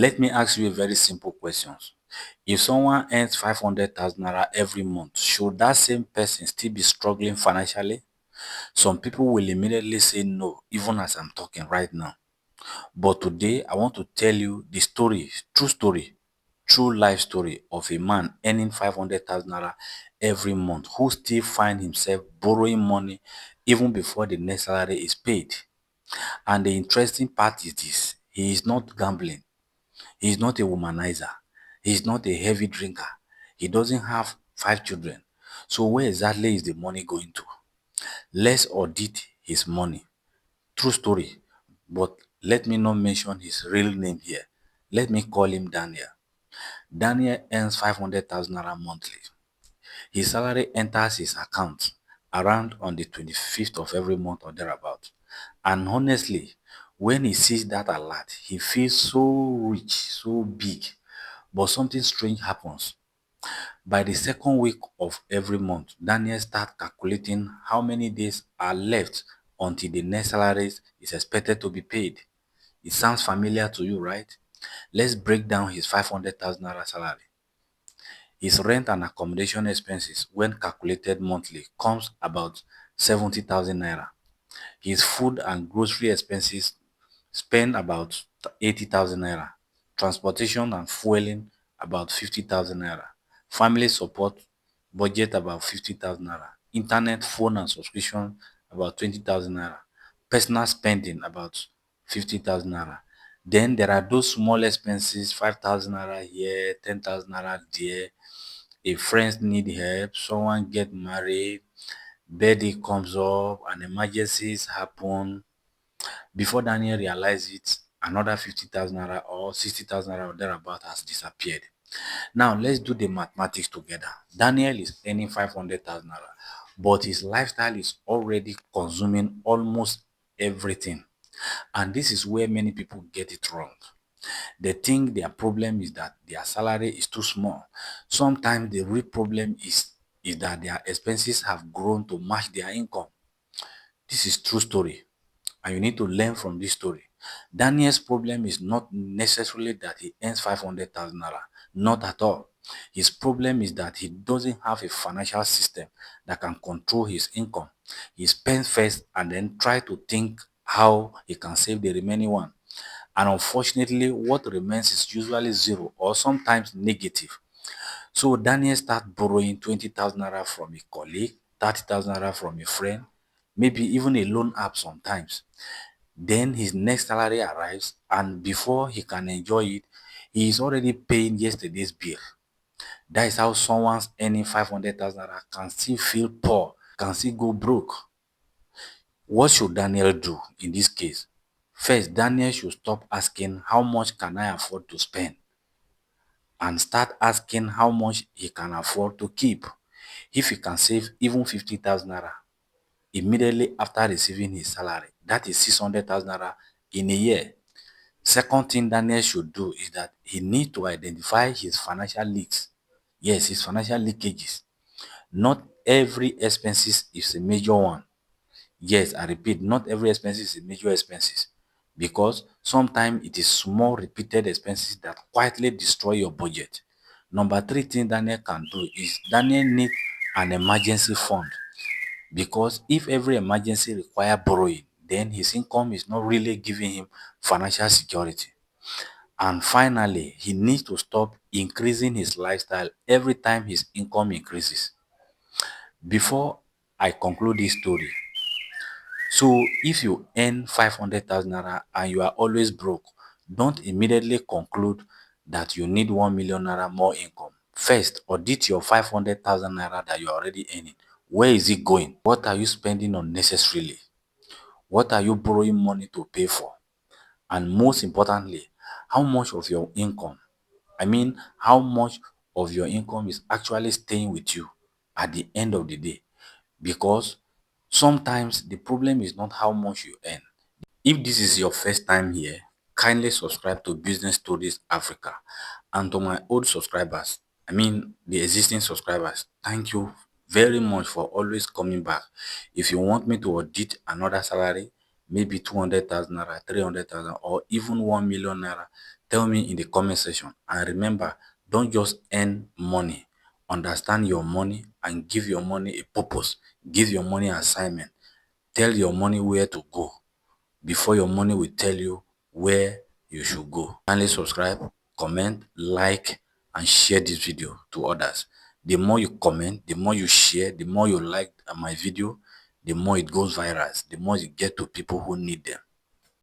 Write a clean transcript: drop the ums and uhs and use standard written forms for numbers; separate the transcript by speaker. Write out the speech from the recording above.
Speaker 1: Let me ask you a very simple question. If someone earns 500,000 naira every month, should that same person still be struggling financially? Some people will immediately say no, even as I'm talking right now. But today, I want to tell you the story, true life story of a man earning 500,000 naira every month who still find himself borrowing money even before the next salary is paid. And the interesting part is this: he is not gambling, he is not a womanizer, he is not a heavy drinker, he doesn't have 5 children. So where exactly is the money going to? Let's audit his money. True story. But let me not mention his real name here. Let me call him Daniel. Daniel earns 500,000 naira monthly. His salary enters his account around on the 25th of every month or thereabout. And honestly, when he sees that alert, he feels so rich, so big. But something strange happens. By the second week of every month, Daniel starts calculating how many days are left until the next salary is expected to be paid. It sounds familiar to you, right? Let's break down his 500,000 naira salary. His rent and accommodation expenses, when calculated monthly, comes about 70,000 naira. His food and grocery expenses spend about 80,000 naira. Transportation and fueling about 50,000 naira. Family support budget about 50,000 naira. Internet, phone and subscription about 20,000 naira. Personal spending about 50,000 naira. Then there are those small expenses, 5,000 naira here, 10,000 naira there. A friend need help, someone get married, birthday comes up, and emergencies happen. Before Daniel realized it, another 50,000 naira or 60,000 naira or thereabout has disappeared. Now let's do the mathematics together. Daniel is earning 500,000 naira, but his lifestyle is already consuming almost everything. And this is where many people get it wrong. They think their problem is that their salary is too small. Sometimes the real problem is that their expenses have grown to match their income. This is true story, and you need to learn from this story. Daniel's problem is not necessarily that he earns 500,000 naira, not at all. His problem is that he doesn't have a financial system that can control his income. He spends first and then try to think how he can save the remaining one. And unfortunately, what remains is usually zero or sometimes negative. So Daniel starts borrowing 20,000 naira from a colleague, 30,000 naira from a friend, maybe even a loan app sometimes. Then his next salary arrives, and before he can enjoy it, he is already paying yesterday's bill. That is how someone's earning 500,000 naira can still feel poor, can still go broke. What should Daniel do in this case? First, Daniel should stop asking how much can I afford to spend and start asking how much he can afford to keep. If he can save even 50,000 naira immediately after receiving his salary, that is 600,000 naira in a year. Second thing Daniel should do is that he needs to identify his financial leaks. Yes, his financial leakages. Not every expenses is a major one. Yes, I repeat, not every expense is a major expenses, because sometimes it is small repeated expenses that quietly destroy your budget. Number three thing Daniel can do is Daniel need an emergency fund, because if every emergency require borrowing, then his income is not really giving him financial security. And finally, he needs to stop increasing his lifestyle every time his income increases. Before I conclude this story, so if you earn 500,000 naira and you are always broke, don't immediately conclude that you need 1 million naira more income. First, audit your 500,000 naira that you are already earning. Where is it going? What are you spending unnecessarily? What are you borrowing money to pay for? And most importantly, how much of your income, how much of your income is actually staying with you at the end of the day? Because sometimes the problem is not how much you earn. If this is your first time here, kindly subscribe to Business Stories Africa. And to my old subscribers, the existing subscribers, thank you very much for always coming back. If you want me to audit another salary, maybe 200,000 naira, 300,000, or even 1 million naira, Tell me in the comment section. And remember, don't just earn money. Understand your money and give your money a purpose. Give your money an assignment. Tell your money where to go before your money will tell you where you should go. Kindly subscribe, comment, like, and share this video to others. The more you comment, the more you share, the more you like my video, the more it goes viral, the more you get to people who need them.